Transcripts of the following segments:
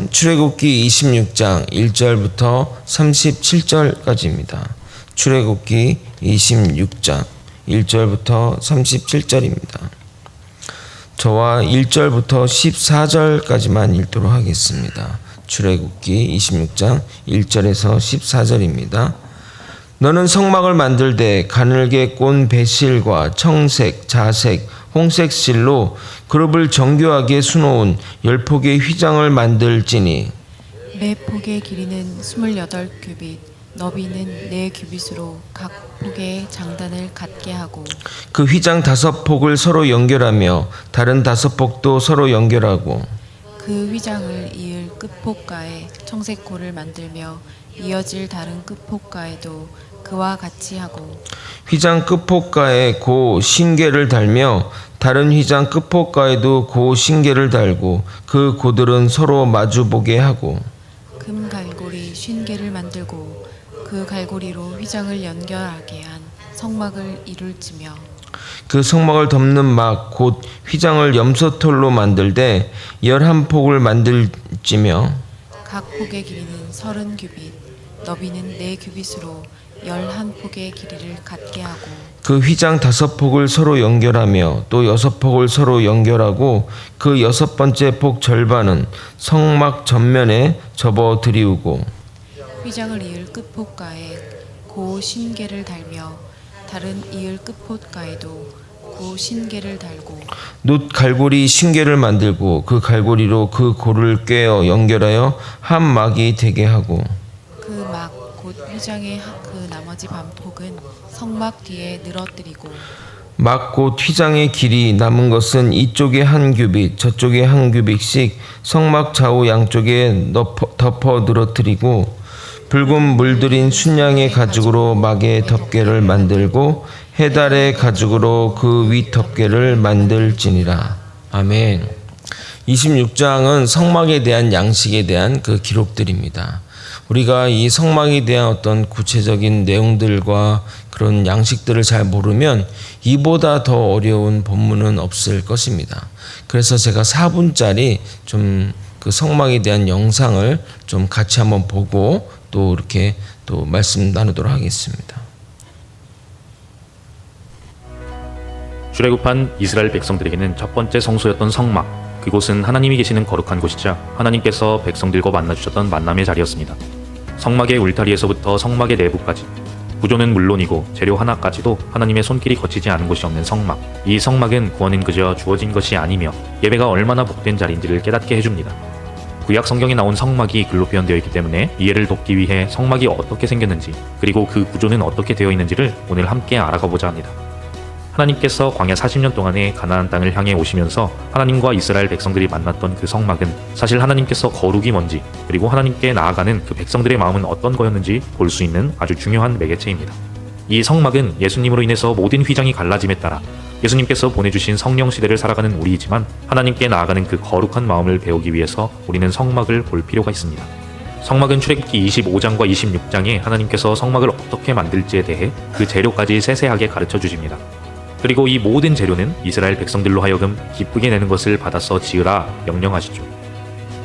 말씀 출애굽기 26장 1절부터 37절까지입니다. 출애굽기 26장 1절부터 37절입니다. 저와 1절부터 14절까지만 읽도록 하겠습니다. 출애굽기 26장 1절에서 14절입니다. 너는 성막을 만들되 가늘게 꼰 배실과 청색, 자색, 홍색 실로 그룹을 정교하게 수놓은 10폭의 휘장을 만들지니 매 폭의 길이는 28규빗, 너비는 4규빗으로 각 폭에 장단을 갖게 하고 그 휘장 5폭을 서로 연결하며 다른 5폭도 서로 연결하고 그 휘장을 이을 끝폭가에 청색고를 만들며 이어질 다른 끝폭가에도 그와 같이 하고 휘장 끝폭가에 고 신계를 달며 다른 휘장 끝폭가에도 고 신계를 달고 그 고들은 서로 마주보게 하고 금 갈고리 50개를 만들고 그 갈고리로 휘장을 연결하게 한 성막을 이룰지며 그 성막을 덮는 막 곧 휘장을 염소털로 만들되 11폭을 만들지며 각 폭의 길이는 30규빗, 너비는 4규빗으로 11폭의 길이를 갖게 하고 그 휘장 5폭을 서로 연결하며 또 6폭을 서로 연결하고 그 6번째 폭 절반은 성막 전면에 접어 들이우고 휘장을 이을 끝폭가에 고 신계를 달며 다른 이을 끝폭가에도 고 신계를 달고 놋 갈고리 신계를 만들고 그 갈고리로 그 고를 꿰어 연결하여 한 막이 되게 하고 그 막 곧 휘장의 그 나머지 반폭은 성막 뒤에 늘어뜨리고 막 곧 휘장의 길이 남은 것은 이쪽에 한 규빗 저쪽에 한 규빗씩 성막 좌우 양쪽에 덮어 늘어뜨리고 붉은 물들인 순양의 가죽으로 막의 덮개를 만들고 해달의 가죽으로 그 윗 덮개를 만들지니라. 아멘. 26장은 성막에 대한 양식에 대한 그 기록들입니다. 우리가 이 성막에 대한 어떤 구체적인 내용들과 그런 양식들을 잘 모르면 이보다 더 어려운 본문은 없을 것입니다. 그래서 제가 4분짜리 좀 그 성막에 대한 영상을 좀 같이 한번 보고 또 이렇게 또 말씀 나누도록 하겠습니다. 출애굽한 이스라엘 백성들에게는 첫 번째 성소였던 성막, 그곳은 하나님이 계시는 거룩한 곳이자 하나님께서 백성들과 만나주셨던 만남의 자리였습니다. 성막의 울타리에서부터 성막의 내부까지, 구조는 물론이고 재료 하나까지도 하나님의 손길이 거치지 않은 곳이 없는 성막. 이 성막은 구원은 그저 주어진 것이 아니며 예배가 얼마나 복된 자리인지를 깨닫게 해줍니다. 구약 성경에 나온 성막이 글로 표현되어 있기 때문에 이해를 돕기 위해 성막이 어떻게 생겼는지 그리고 그 구조는 어떻게 되어 있는지를 오늘 함께 알아가보자 합니다. 하나님께서 광야 40년 동안의 가나안 땅을 향해 오시면서 하나님과 이스라엘 백성들이 만났던 그 성막은 사실 하나님께서 거룩이 뭔지 그리고 하나님께 나아가는 그 백성들의 마음은 어떤 거였는지 볼 수 있는 아주 중요한 매개체입니다. 이 성막은 예수님으로 인해서 모든 휘장이 갈라짐에 따라 예수님께서 보내주신 성령 시대를 살아가는 우리이지만 하나님께 나아가는 그 거룩한 마음을 배우기 위해서 우리는 성막을 볼 필요가 있습니다. 성막은 출애굽기 25장과 26장에 하나님께서 성막을 어떻게 만들지에 대해 그 재료까지 세세하게 가르쳐 주십니다. 그리고 이 모든 재료는 이스라엘 백성들로 하여금 기쁘게 내는 것을 받아서 지으라 명령하시죠.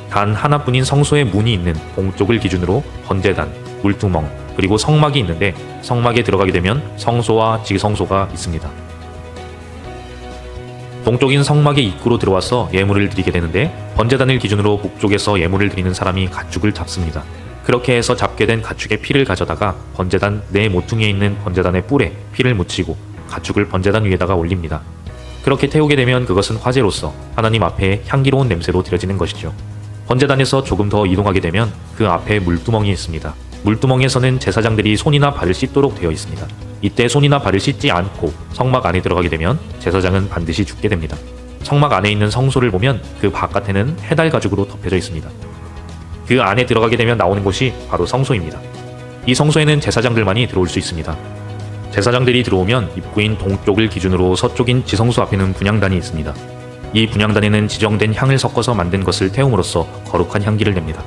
단 하나뿐인 성소의 문이 있는 동쪽을 기준으로 번제단, 물두멍, 그리고 성막이 있는데 성막에 들어가게 되면 성소와 지성소가 있습니다. 동쪽인 성막의 입구로 들어와서 예물을 드리게 되는데 번제단을 기준으로 북쪽에서 예물을 드리는 사람이 가축을 잡습니다. 그렇게 해서 잡게 된 가축의 피를 가져다가 번제단 내 모퉁이에 있는 번제단의 뿔에 피를 묻히고 가축을 번제단 위에다가 올립니다. 그렇게 태우게 되면 그것은 화제로서 하나님 앞에 향기로운 냄새로 드려지는 것이죠. 번제단에서 조금 더 이동하게 되면 그 앞에 물두멍이 있습니다. 물두멍에서는 제사장들이 손이나 발을 씻도록 되어 있습니다. 이때 손이나 발을 씻지 않고 성막 안에 들어가게 되면 제사장은 반드시 죽게 됩니다. 성막 안에 있는 성소를 보면 그 바깥에는 해달 가죽으로 덮여져 있습니다. 그 안에 들어가게 되면 나오는 곳이 바로 성소입니다. 이 성소에는 제사장들만이 들어올 수 있습니다. 제사장들이 들어오면 입구인 동쪽을 기준으로 서쪽인 지성소 앞에는 분향단이 있습니다. 이 분향단에는 지정된 향을 섞어서 만든 것을 태움으로써 거룩한 향기를 냅니다.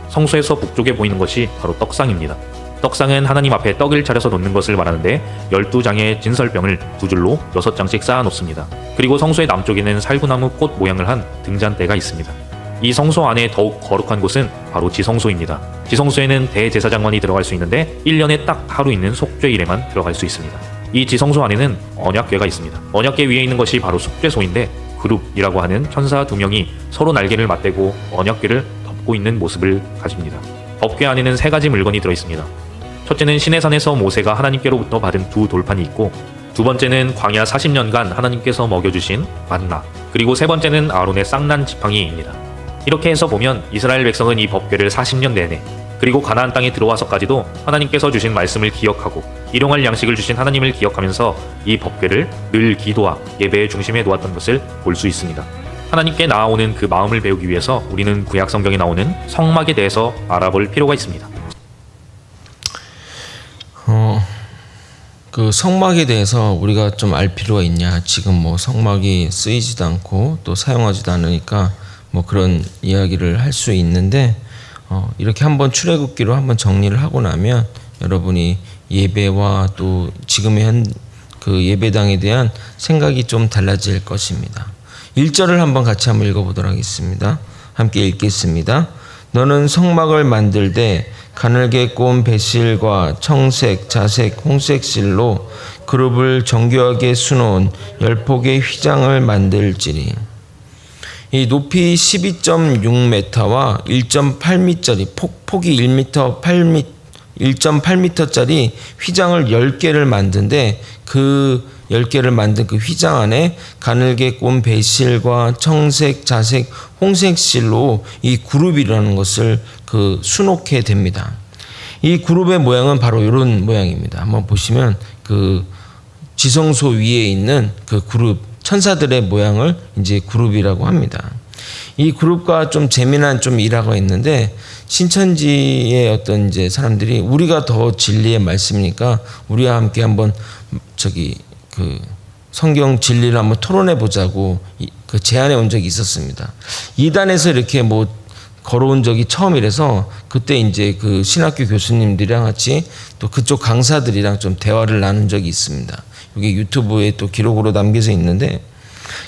성소에서 북쪽에 보이는 것이 바로 떡상입니다. 떡상은 하나님 앞에 떡을 차려서 놓는 것을 말하는데 12장의 진설병을 2줄로 6장씩 쌓아 놓습니다. 그리고 성소의 남쪽에는 살구나무 꽃 모양을 한 등잔대가 있습니다. 이 성소 안에 더욱 거룩한 곳은 바로 지성소입니다. 지성소에는 대제사장만이 들어갈 수 있는데 1년에 딱 하루 있는 속죄일에만 들어갈 수 있습니다. 이 지성소 안에는 언약궤가 있습니다. 언약궤 위에 있는 것이 바로 속죄소인데 그룹이라고 하는 천사 2명이 서로 날개를 맞대고 언약궤를 덮고 있는 모습을 가집니다. 법궤 안에는 3가지 물건이 들어있습니다. 첫째는 시내산에서 모세가 하나님께로부터 받은 2 돌판이 있고, 두 번째는 광야 40년간 하나님께서 먹여주신 만나, 그리고 세 번째는 아론의 쌍난 지팡이입니다. 이렇게 해서 보면 이스라엘 백성은 이 법궤를 40년 내내, 그리고 가나안 땅에 들어와서까지도 하나님께서 주신 말씀을 기억하고 일용할 양식을 주신 하나님을 기억하면서 이 법궤를 늘 기도와 예배의 중심에 놓았던 것을 볼 수 있습니다. 하나님께 나아오는 그 마음을 배우기 위해서 우리는 구약 성경에 나오는 성막에 대해서 알아볼 필요가 있습니다. 그 성막에 대해서 우리가 좀 알 필요가 있냐. 지금 뭐 성막이 쓰이지도 않고 또 사용하지도 않으니까 뭐 그런 이야기를 할 수 있는데, 이렇게 한번 출애굽기로 한번 정리를 하고 나면 여러분이 예배와 또 지금의 그 예배당에 대한 생각이 좀 달라질 것입니다. 1절을 한번 같이 한번 읽어보도록 하겠습니다. 함께 읽겠습니다. 너는 성막을 만들되 가늘게 꼰 배실과 청색, 자색, 홍색 실로 그룹을 정교하게 수놓은 10폭의 휘장을 만들지니. 이 높이 12.6m와 1.8m짜리 폭이 1m 1.8m짜리 휘장을 10개를 만든데, 그 10개를 만든 그 휘장 안에 가늘게 꼰 배실과 청색, 자색, 홍색 실로 이 그룹이라는 것을 그 수놓게 됩니다. 이 그룹의 모양은 바로 이런 모양입니다. 한번 보시면 그 지성소 위에 있는 그 그룹 천사들의 모양을 이제 그룹이라고 합니다. 이 그룹과 좀 재미난 좀 일화가 있는데, 신천지의 어떤 이제 사람들이 우리가 더 진리의 말씀이니까 우리와 함께 한번 그 성경 진리를 한번 토론해 보자고 그 제안해 온 적이 있었습니다. 이단에서 이렇게 뭐 걸어온 적이 처음이라서 그때 이제 그 신학교 교수님들이랑 같이 또 그쪽 강사들이랑 좀 대화를 나눈 적이 있습니다. 이게 유튜브에 또 기록으로 남겨져 있는데,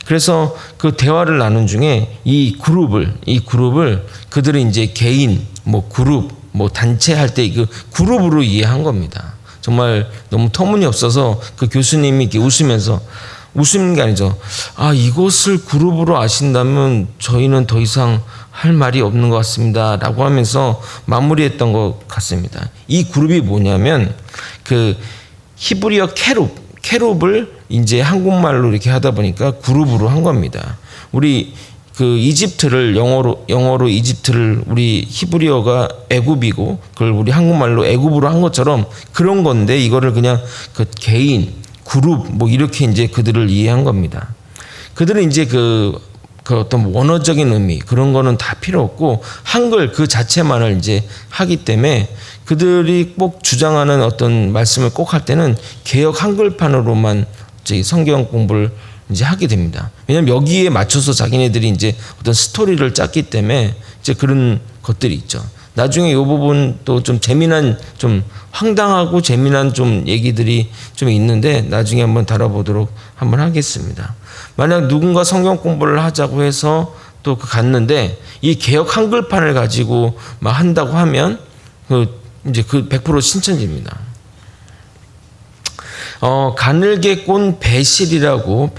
그래서 그 대화를 나눈 중에 이 그룹을 그들이 이제 개인, 뭐 그룹, 뭐 단체 할 때 그 그룹으로 이해한 겁니다. 정말 너무 터무니없어서 그 교수님이 이렇게 웃으는 게 아니죠. 이것을 그룹으로 아신다면 저희는 더 이상 할 말이 없는 것 같습니다. 라고 하면서 마무리했던 것 같습니다. 이 그룹이 뭐냐면 그 히브리어 캐룹을 이제 한국말로 이렇게 하다 보니까 그룹으로 한 겁니다. 우리 그 이집트를 영어로 이집트를 우리 히브리어가 애굽이고 그걸 우리 한국말로 애굽으로 한 것처럼 그런 건데, 이거를 그냥 그 개인, 그룹 뭐 이렇게 이제 그들을 이해한 겁니다. 그들은 이제 그 어떤 원어적인 의미 그런 거는 다 필요 없고 한글 그 자체만을 이제 하기 때문에 그들이 꼭 주장하는 어떤 말씀을 꼭 할 때는 개역 한글판으로만 성경 공부를 이제 하게 됩니다. 왜냐하면 여기에 맞춰서 자기네들이 이제 어떤 스토리를 짰기 때문에 이제 그런 것들이 있죠. 나중에 이 부분 또 좀 재미난, 좀 황당하고 재미난 좀 얘기들이 좀 있는데 나중에 한번 다뤄보도록 한번 하겠습니다. 만약 누군가 성경 공부를 하자고 해서 또 갔는데 이 개역 한글판을 가지고 막 한다고 하면 이제 100% 신천지입니다. 가늘게 꼰 배실이라고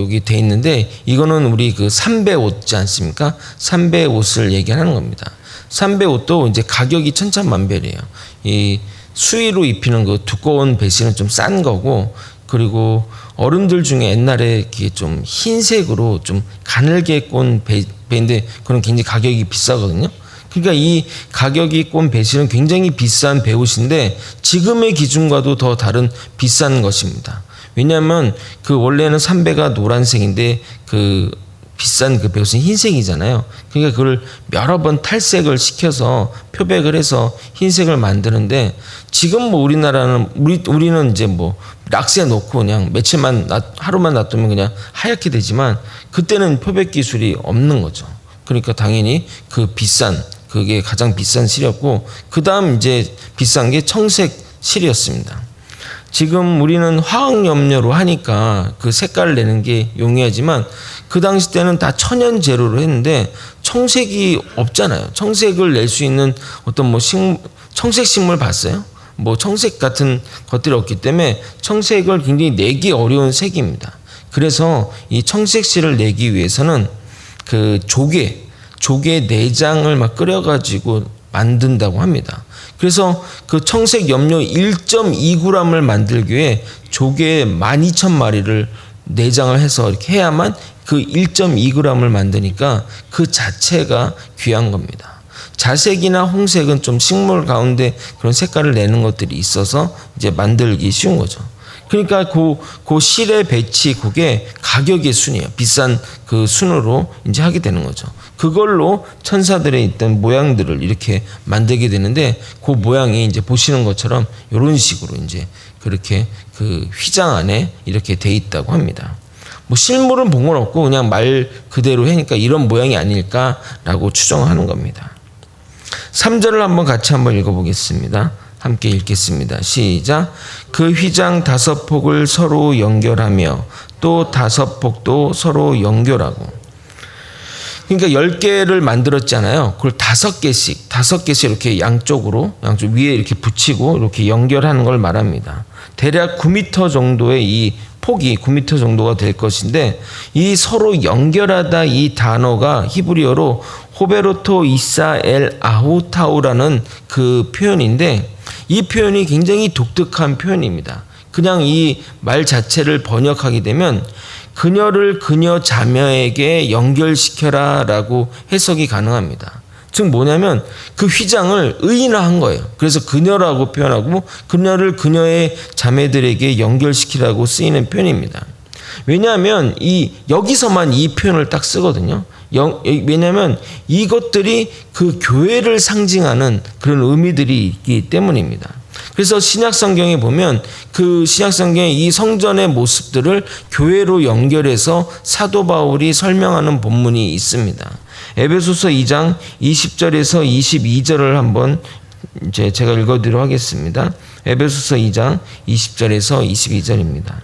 여기 돼 있는데, 이거는 우리 그 삼배 옷지 않습니까? 삼배 옷을 얘기하는 겁니다. 삼배 옷도 이제 가격이 천차만별이에요. 이 수의로 입히는 그 두꺼운 배실은 좀 싼 거고, 그리고 어른들 중에 옛날에 이게 좀 흰색으로 좀 가늘게 꼰 배인데 그건 굉장히 가격이 비싸거든요. 그러니까 이 가격이 꼰 배실은 굉장히 비싼 배옷인데 지금의 기준과도 더 다른 비싼 것입니다. 왜냐하면 그 원래는 삼배가 노란색인데 그 비싼 그 배옷은 흰색이잖아요. 그러니까 그걸 여러 번 탈색을 시켜서 표백을 해서 흰색을 만드는데, 지금 뭐 우리는 이제 뭐 락스에 놓고 그냥 하루만 놔두면 그냥 하얗게 되지만 그때는 표백 기술이 없는 거죠. 그러니까 당연히 그게 가장 비싼 실이었고, 그 다음 이제 비싼 게 청색 실이었습니다. 지금 우리는 화학 염료로 하니까 그 색깔을 내는 게 용이하지만 그 당시 때는 다 천연 재료로 했는데 청색이 없잖아요. 청색을 낼 수 있는 어떤 뭐 청색 식물 봤어요? 뭐 청색 같은 것들이 없기 때문에 청색을 굉장히 내기 어려운 색입니다. 그래서 이 청색실을 내기 위해서는 그 조개 내장을 막 끓여가지고 만든다고 합니다. 그래서 그 청색 염료 1.2g을 만들기 위해 조개 12,000마리를 내장을 해서 이렇게 해야만 그 1.2g을 만드니까 그 자체가 귀한 겁니다. 자색이나 홍색은 좀 식물 가운데 그런 색깔을 내는 것들이 있어서 이제 만들기 쉬운 거죠. 그러니까 그 실의 배치 그게 가격의 순이에요. 비싼 그 순으로 이제 하게 되는 거죠. 그걸로 천사들의 있던 모양들을 이렇게 만들게 되는데 그 모양이 이제 보시는 것처럼 이런 식으로 이제 그렇게 그 휘장 안에 이렇게 돼 있다고 합니다. 뭐 실물은 본 건 없고 그냥 말 그대로 하니까 이런 모양이 아닐까라고 추정하는 겁니다. 3절을 같이 한번 읽어보겠습니다. 함께 읽겠습니다. 시작. 그 휘장 5폭을 서로 연결하며 또 5폭도 서로 연결하고. 그러니까 10개를 만들었잖아요. 그걸 5개씩 이렇게 양쪽 위에 이렇게 붙이고 이렇게 연결하는 걸 말합니다. 대략 9m 정도의 이 폭이 9m 정도가 될 것인데 이 서로 연결하다 이 단어가 히브리어로 호베로토 이사 엘 아후타우라는 그 표현인데 이 표현이 굉장히 독특한 표현입니다. 그냥 이 말 자체를 번역하게 되면 그녀를 그녀 자매에게 연결시켜라 라고 해석이 가능합니다. 즉 뭐냐면 그 휘장을 의인화한 거예요. 그래서 그녀라고 표현하고 그녀를 그녀의 자매들에게 연결시키라고 쓰이는 표현입니다. 왜냐하면 여기서만 이 표현을 딱 쓰거든요. 왜냐하면 이것들이 그 교회를 상징하는 그런 의미들이 있기 때문입니다. 그래서 신약성경에 보면 그 신약성경의 이 성전의 모습들을 교회로 연결해서 사도 바울이 설명하는 본문이 있습니다. 에베소서 2장 20절에서 22절을 한번 이제 제가 읽어드리도록 하겠습니다. 에베소서 2장 20절에서 22절입니다.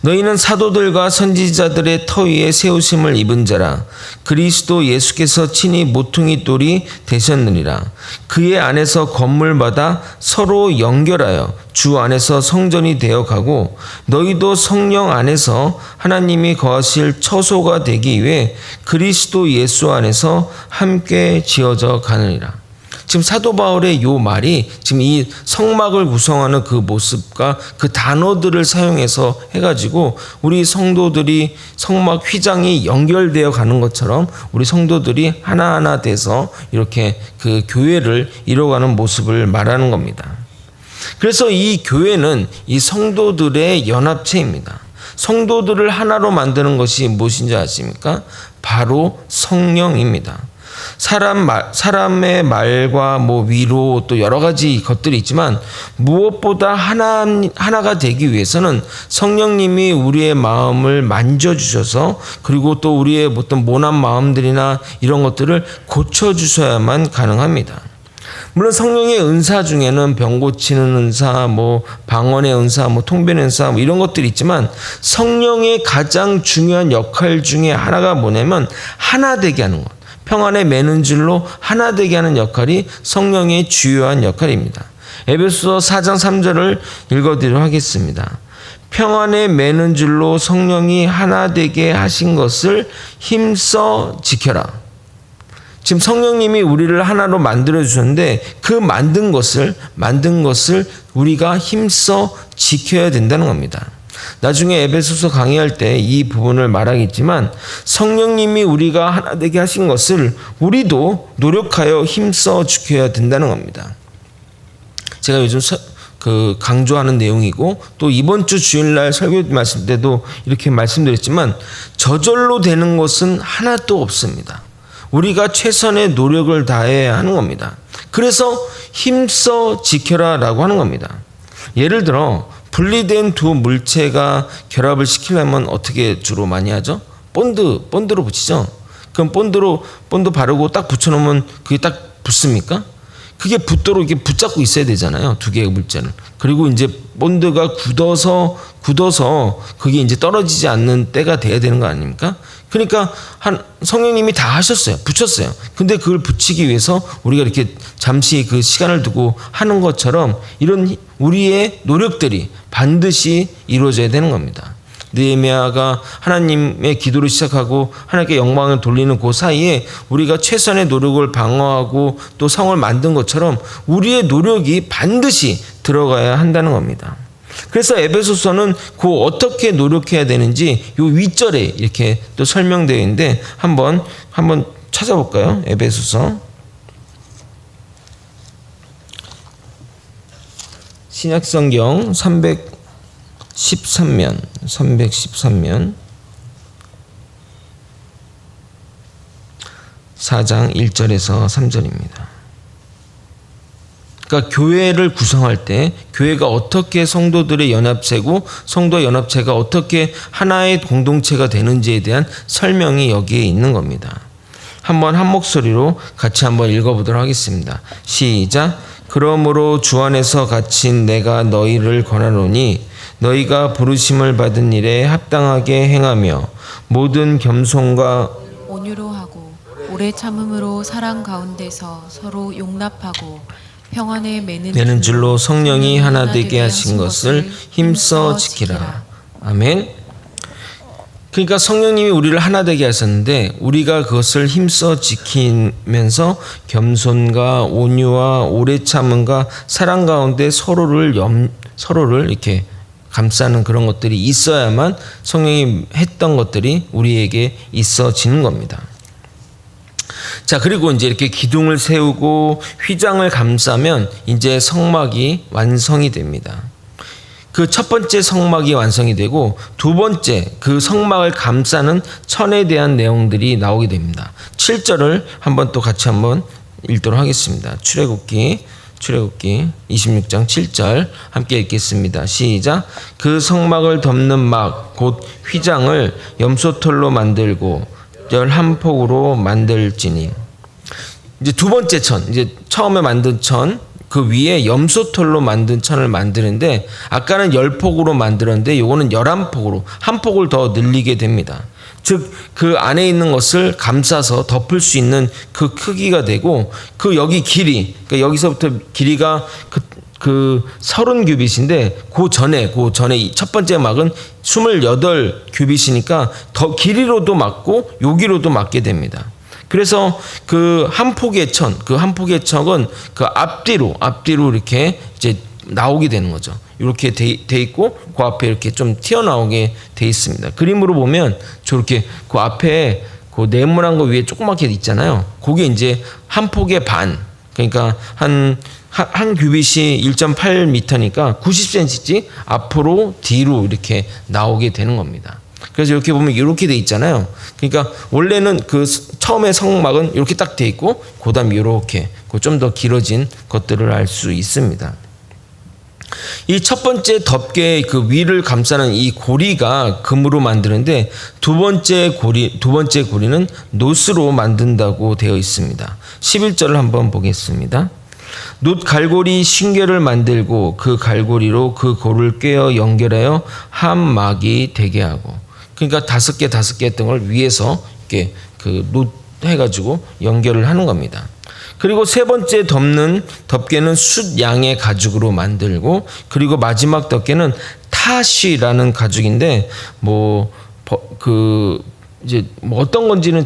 너희는 사도들과 선지자들의 터 위에 세우심을 입은 자라. 그리스도 예수께서 친히 모퉁이 돌이 되셨느니라. 그의 안에서 건물마다 서로 연결하여 주 안에서 성전이 되어 가고 너희도 성령 안에서 하나님이 거하실 처소가 되기 위해 그리스도 예수 안에서 함께 지어져 가느니라. 지금 사도 바울의 요 말이 지금 이 성막을 구성하는 그 모습과 그 단어들을 사용해서 해가지고 우리 성도들이 성막 휘장이 연결되어 가는 것처럼 우리 성도들이 하나하나 돼서 이렇게 그 교회를 이뤄가는 모습을 말하는 겁니다. 그래서 이 교회는 이 성도들의 연합체입니다. 성도들을 하나로 만드는 것이 무엇인지 아십니까? 바로 성령입니다. 사람의 말과 뭐 위로 또 여러 가지 것들이 있지만 무엇보다 하나가 되기 위해서는 성령님이 우리의 마음을 만져주셔서 그리고 또 우리의 어떤 모난 마음들이나 이런 것들을 고쳐주셔야만 가능합니다. 물론 성령의 은사 중에는 병 고치는 은사, 뭐 방언의 은사, 뭐 통변의 은사, 뭐 이런 것들이 있지만 성령의 가장 중요한 역할 중에 하나가 뭐냐면 하나 되게 하는 것. 평안에 매는 줄로 하나 되게 하는 역할이 성령의 주요한 역할입니다. 에베소서 4장 3절을 읽어드리도록 하겠습니다. 평안에 매는 줄로 성령이 하나 되게 하신 것을 힘써 지켜라. 지금 성령님이 우리를 하나로 만들어 주셨는데 그 만든 것을 우리가 힘써 지켜야 된다는 겁니다. 나중에 에베소서 강의할 때 이 부분을 말하겠지만 성령님이 우리가 하나 되게 하신 것을 우리도 노력하여 힘써 지켜야 된다는 겁니다. 제가 요즘 강조하는 내용이고 또 이번 주 주일날 설교 말씀 때도 이렇게 말씀드렸지만 저절로 되는 것은 하나도 없습니다. 우리가 최선의 노력을 다해야 하는 겁니다. 그래서 힘써 지켜라 라고 하는 겁니다. 예를 들어 분리된 두 물체가 결합을 시키려면 어떻게 주로 많이 하죠? 본드로 붙이죠. 그럼 본드 바르고 딱 붙여놓으면 그게 딱 붙습니까? 그게 붙도록 이렇게 붙잡고 있어야 되잖아요. 두 개의 물자를. 그리고 이제 본드가 굳어서 그게 이제 떨어지지 않는 때가 돼야 되는 거 아닙니까? 그러니까 성령님이 다 하셨어요. 붙였어요. 근데 그걸 붙이기 위해서 우리가 이렇게 잠시 그 시간을 두고 하는 것처럼 이런 우리의 노력들이 반드시 이루어져야 되는 겁니다. 느헤미야가 하나님의 기도를 시작하고 하나님께 영광을 돌리는 그 사이에 우리가 최선의 노력을 방어하고 또 성을 만든 것처럼 우리의 노력이 반드시 들어가야 한다는 겁니다. 그래서 에베소서는 그 어떻게 노력해야 되는지 요 윗절에 이렇게 또 설명되어 있는데 한번 찾아볼까요? 에베소서 신약성경 313면 4장 1절에서 3절입니다. 그러니까 교회를 구성할 때 교회가 어떻게 성도들의 연합체고 성도 연합체가 어떻게 하나의 공동체가 되는지에 대한 설명이 여기에 있는 겁니다. 한번 한 목소리로 같이 한번 읽어보도록 하겠습니다. 시작. 그러므로 주 안에서 갇힌 내가 너희를 권하노니 너희가 부르심을 받은 일에 합당하게 행하며 모든 겸손과 온유로 하고 오래 참음으로 사랑 가운데서 서로 용납하고 평안에 매는 줄로 성령이 하나 되게 하신 것을 힘써 지키라. 아멘. 그러니까 성령님이 우리를 하나 되게 하셨는데 우리가 그것을 힘써 지키면서 겸손과 온유와 오래 참음과 사랑 가운데 서로를 이렇게 감싸는 그런 것들이 있어야만 성령이 했던 것들이 우리에게 있어지는 겁니다. 자, 그리고 이제 이렇게 기둥을 세우고 휘장을 감싸면 이제 성막이 완성이 됩니다. 그 첫 번째 성막이 완성이 되고 두 번째 그 성막을 감싸는 천에 대한 내용들이 나오게 됩니다. 7절을 한번 또 같이 한번 읽도록 하겠습니다. 출애굽기 26장 7절 함께 읽겠습니다. 시작. 그 성막을 덮는 막 곧 휘장을 염소털로 만들고 11폭으로 만들지니. 이제 두 번째 천, 이제 처음에 만든 천, 그 위에 염소털로 만든 천을 만드는데 아까는 10폭으로 만들었는데 요거는 11폭으로 한 폭을 더 늘리게 됩니다. 즉 그 안에 있는 것을 감싸서 덮을 수 있는 그 크기가 되고 그 여기 길이, 그러니까 여기서부터 길이가 그 30규빗인데 그 전에 첫 번째 막은 28규빗이니까 더 길이로도 맞고 여기로도 맞게 됩니다. 그래서 그 한 폭의 천, 그 한 폭의 척은 그 앞뒤로 이렇게 이제 나오게 되는 거죠. 이렇게 돼 있고 그 앞에 이렇게 좀 튀어나오게 돼 있습니다. 그림으로 보면 저렇게 그 앞에 그 네모난 거 위에 조그맣게 있잖아요. 그게 이제 한 폭의 반, 그러니까 한 규빗이 1.8m니까 90cm씩 앞으로 뒤로 이렇게 나오게 되는 겁니다. 그래서 이렇게 보면 이렇게 돼 있잖아요. 그러니까 원래는 그 처음에 성막은 이렇게 딱 돼 있고 그다음 이렇게 좀 더 길어진 것들을 알 수 있습니다. 이 첫 번째 덮개의 그 위를 감싸는 이 고리가 금으로 만드는데 두 번째 고리는 노스로 만든다고 되어 있습니다. 11절을 한번 보겠습니다. 놋 갈고리 신궤를 만들고 그 갈고리로 그 고를 꿰어 연결하여 한 막이 되게 하고, 그러니까 다섯 개 했던 걸 위에서 이렇게 그 놋 해가지고 연결을 하는 겁니다. 그리고 세 번째 덮는 덮개는 숫 양의 가죽으로 만들고, 그리고 마지막 덮개는 타쉬라는 가죽인데 이제 어떤 건지는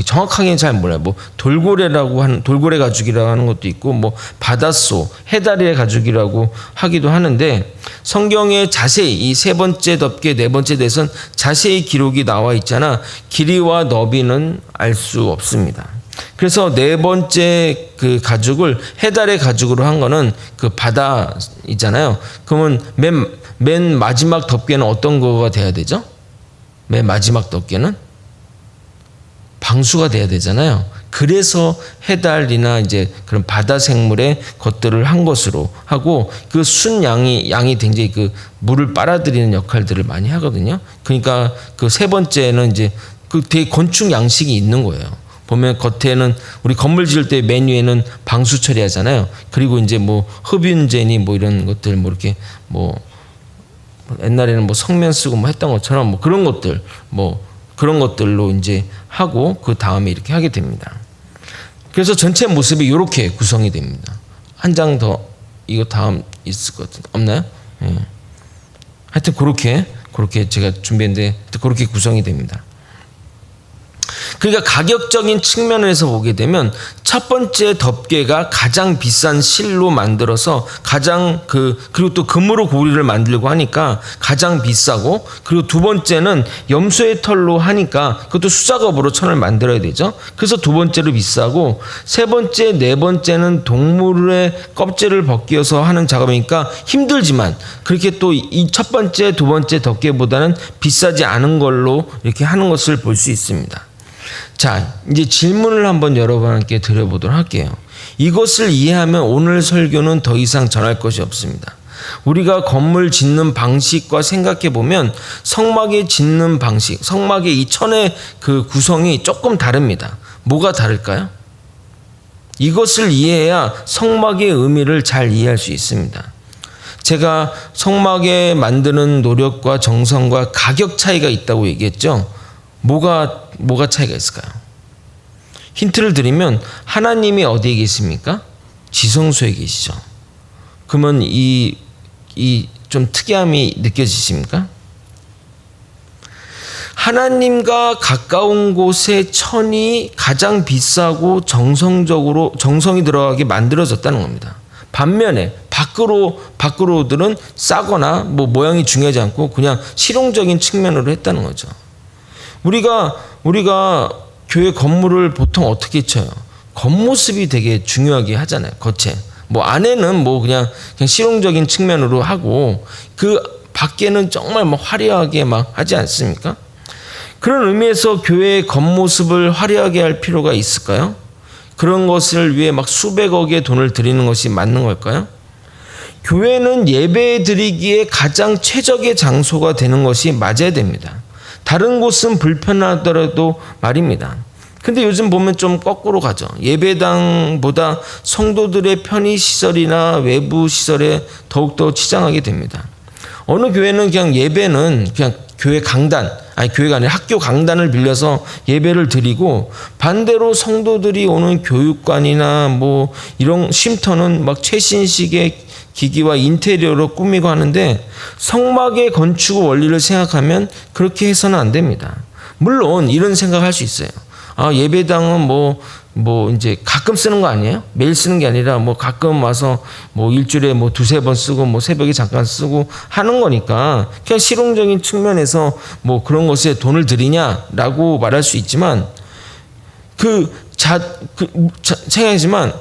정확하게는 잘 몰라요. 돌고래라고 하는, 돌고래 가죽이라고 하는 것도 있고, 바닷소, 해다리의 가죽이라고 하기도 하는데, 성경에 자세히 이 세 번째 덮개, 네 번째 대선 자세히 기록이 나와 있잖아. 길이와 너비는 알 수 없습니다. 그래서 네 번째 그 가죽을 해달의 가죽으로 한 거는 그 바다 있잖아요. 그러면 맨 마지막 덮개는 어떤 거가 돼야 되죠? 맨 마지막 덮개는 방수가 돼야 되잖아요. 그래서 해달이나 이제 그런 바다 생물의 것들을 한 것으로 하고, 그 순 양이 굉장히 그 물을 빨아들이는 역할들을 많이 하거든요. 그러니까 그 세 번째는 이제 그 되게 건축 양식이 있는 거예요. 보면 겉에는 우리 건물 지을 때 맨 위에는 방수 처리하잖아요. 그리고 이제 뭐 흡윤제니 뭐 이런 것들 뭐 이렇게 뭐 옛날에는 뭐 성면 쓰고 뭐 했던 것처럼 뭐 그런 것들 뭐 그런 것들로 이제 하고 그 다음에 이렇게 하게 됩니다. 그래서 전체 모습이 이렇게 구성이 됩니다. 한 장 더 이거 다음 있을 것 같은데 없나요? 예. 하여튼 그렇게 제가 준비했는데 그렇게 구성이 됩니다. 그러니까 가격적인 측면에서 보게 되면 첫 번째 덮개가 가장 비싼 실로 만들어서 가장 그리고 또 금으로 고리를 만들고 하니까 가장 비싸고, 그리고 두 번째는 염소의 털로 하니까 그것도 수작업으로 천을 만들어야 되죠. 그래서 두 번째로 비싸고, 세 번째, 네 번째는 동물의 껍질을 벗겨서 하는 작업이니까 힘들지만 그렇게 또 이 첫 번째, 두 번째 덮개보다는 비싸지 않은 걸로 이렇게 하는 것을 볼 수 있습니다. 자, 이제 질문을 한번 여러분께 드려보도록 할게요. 이것을 이해하면 오늘 설교는 더 이상 전할 것이 없습니다. 우리가 건물 짓는 방식과 생각해 보면 성막의 짓는 방식, 성막의 이 천의 그 구성이 조금 다릅니다. 뭐가 다를까요? 이것을 이해해야 성막의 의미를 잘 이해할 수 있습니다. 제가 성막에 만드는 노력과 정성과 가격 차이가 있다고 얘기했죠. 뭐가 차이가 있을까요? 힌트를 드리면 하나님이 어디에 계십니까? 지성소에 계시죠. 그러면 이 좀 특이함이 느껴지십니까? 하나님과 가까운 곳의 천이 가장 비싸고 정성이 들어가게 만들어졌다는 겁니다. 반면에 밖으로들은 싸거나 뭐 모양이 중요하지 않고 그냥 실용적인 측면으로 했다는 거죠. 우리가 교회 건물을 보통 어떻게 쳐요? 겉모습이 되게 중요하게 하잖아요. 겉에. 뭐 안에는 뭐 그냥 실용적인 측면으로 하고 그 밖에는 정말 뭐 화려하게 막 하지 않습니까? 그런 의미에서 교회의 겉모습을 화려하게 할 필요가 있을까요? 그런 것을 위해 막 수백억의 돈을 들이는 것이 맞는 걸까요? 교회는 예배 드리기에 가장 최적의 장소가 되는 것이 맞아야 됩니다. 다른 곳은 불편하더라도 말입니다. 근데 요즘 보면 좀 거꾸로 가죠. 예배당보다 성도들의 편의시설이나 외부 시설에 더욱더 치장하게 됩니다. 어느 교회는 그냥 예배는 그냥 교회가 아니라 학교 강단을 빌려서 예배를 드리고, 반대로 성도들이 오는 교육관이나 뭐 이런 쉼터는 막 최신식의 기기와 인테리어로 꾸미고 하는데, 성막의 건축 원리를 생각하면 그렇게 해서는 안 됩니다. 물론 이런 생각할 수 있어요. 예배당은 뭐 이제 가끔 쓰는 거 아니에요? 매일 쓰는 게 아니라 뭐 가끔 와서 뭐 일주일에 뭐 두세 번 쓰고 뭐 새벽에 잠깐 쓰고 하는 거니까 그냥 실용적인 측면에서 뭐 그런 것에 돈을 들이냐라고 말할 수 있지만 생각하지만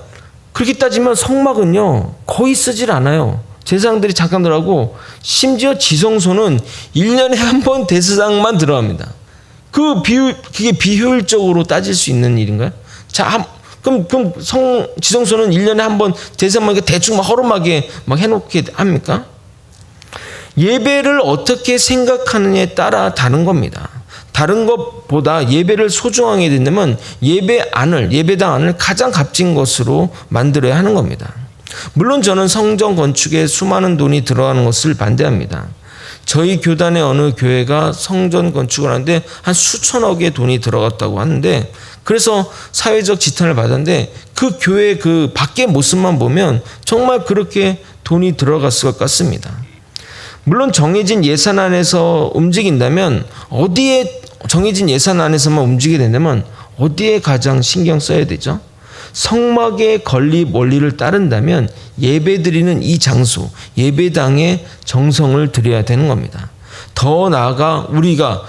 그렇게 따지면 성막은요 거의 쓰질 않아요. 제사장들이 잠깐 들어가고, 심지어 지성소는 1년에 한 번 대제사장만 들어갑니다. 그게 비효율적으로 따질 수 있는 일인가요? 자, 그럼 지성소는 1년에 한 번 대제사장만 대충 막 허름하게 막 해놓게 합니까? 예배를 어떻게 생각하느냐에 따라 다른 겁니다. 다른 것보다 예배를 소중하게 된다면 예배당 안을 가장 값진 것으로 만들어야 하는 겁니다. 물론 저는 성전 건축에 수많은 돈이 들어가는 것을 반대합니다. 저희 교단의 어느 교회가 성전 건축을 하는데 한 수천억의 돈이 들어갔다고 하는데, 그래서 사회적 지탄을 받았는데 그 교회 그 밖의 모습만 보면 정말 그렇게 돈이 들어갔을 것 같습니다. 물론 정해진 예산 안에서 움직인다면 정해진 예산 안에서만 움직이게 된다면 어디에 가장 신경 써야 되죠? 성막의 건립 원리를 따른다면 예배드리는 이 장소, 예배당에 정성을 들여야 되는 겁니다. 더 나아가 우리가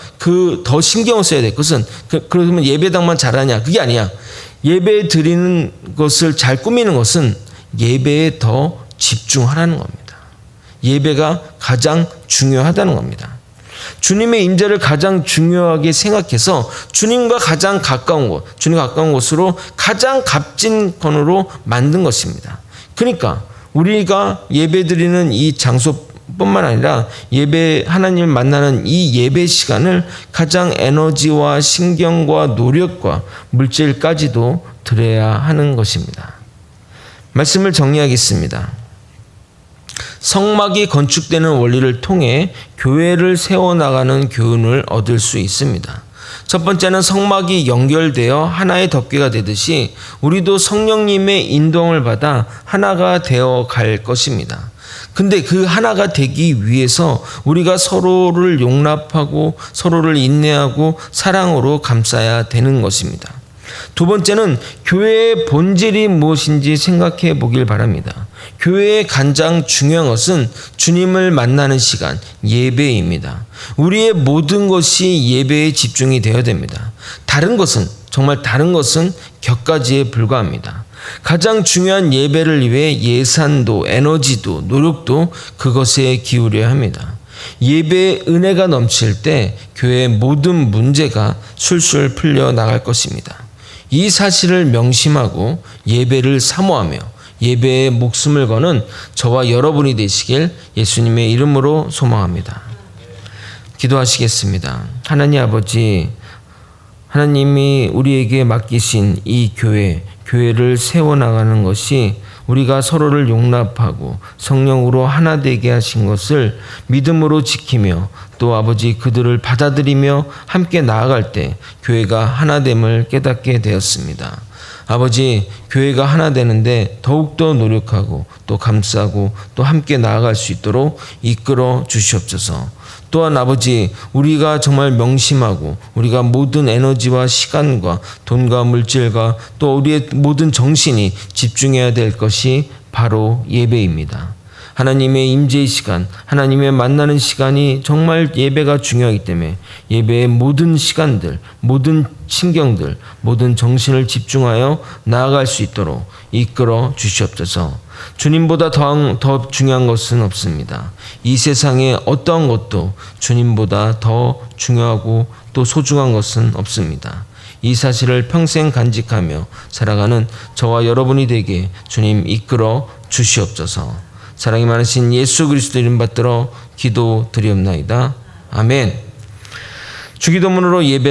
더 신경을 써야 될 것은 그러면 예배당만 잘하냐? 그게 아니야. 예배 드리는 것을 잘 꾸미는 것은 예배에 더 집중하라는 겁니다. 예배가 가장 중요하다는 겁니다. 주님의 임재를 가장 중요하게 생각해서 주님과 가장 가까운 곳으로 가장 값진 건으로 만든 것입니다. 그러니까 우리가 예배드리는 이 장소 뿐만 아니라 하나님을 만나는 이 예배 시간을 가장 에너지와 신경과 노력과 물질까지도 드려야 하는 것입니다. 말씀을 정리하겠습니다. 성막이 건축되는 원리를 통해 교회를 세워나가는 교훈을 얻을 수 있습니다. 첫 번째는 성막이 연결되어 하나의 덮개가 되듯이 우리도 성령님의 인도를 받아 하나가 되어 갈 것입니다. 근데 그 하나가 되기 위해서 우리가 서로를 용납하고 서로를 인내하고 사랑으로 감싸야 되는 것입니다. 두 번째는 교회의 본질이 무엇인지 생각해 보길 바랍니다. 교회의 가장 중요한 것은 주님을 만나는 시간, 예배입니다. 우리의 모든 것이 예배에 집중이 되어야 됩니다. 정말 다른 것은 격가지에 불과합니다. 가장 중요한 예배를 위해 예산도, 에너지도, 노력도 그것에 기울여야 합니다. 예배의 은혜가 넘칠 때 교회의 모든 문제가 술술 풀려 나갈 것입니다. 이 사실을 명심하고 예배를 사모하며 예배에 목숨을 거는 저와 여러분이 되시길 예수님의 이름으로 소망합니다. 기도하시겠습니다. 하나님 아버지, 하나님이 우리에게 맡기신 이 교회를 세워나가는 것이 우리가 서로를 용납하고 성령으로 하나 되게 하신 것을 믿음으로 지키며 또 아버지 그들을 받아들이며 함께 나아갈 때 교회가 하나됨을 깨닫게 되었습니다. 아버지, 교회가 하나 되는데 더욱더 노력하고 또 감싸고 또 함께 나아갈 수 있도록 이끌어 주시옵소서. 또한 아버지, 우리가 정말 명심하고 우리가 모든 에너지와 시간과 돈과 물질과 또 우리의 모든 정신이 집중해야 될 것이 바로 예배입니다. 하나님의 임재의 시간, 하나님의 만나는 시간이 정말 예배가 중요하기 때문에 예배의 모든 시간들, 모든 신경들, 모든 정신을 집중하여 나아갈 수 있도록 이끌어 주시옵소서. 주님보다 더 중요한 것은 없습니다. 이 세상에 어떠한 것도 주님보다 더 중요하고 또 소중한 것은 없습니다. 이 사실을 평생 간직하며 살아가는 저와 여러분이 되게 주님 이끌어 주시옵소서. 사랑이 많으신 예수 그리스도 이름 받들어 기도드리옵나이다. 아멘. 주기도문으로 예배를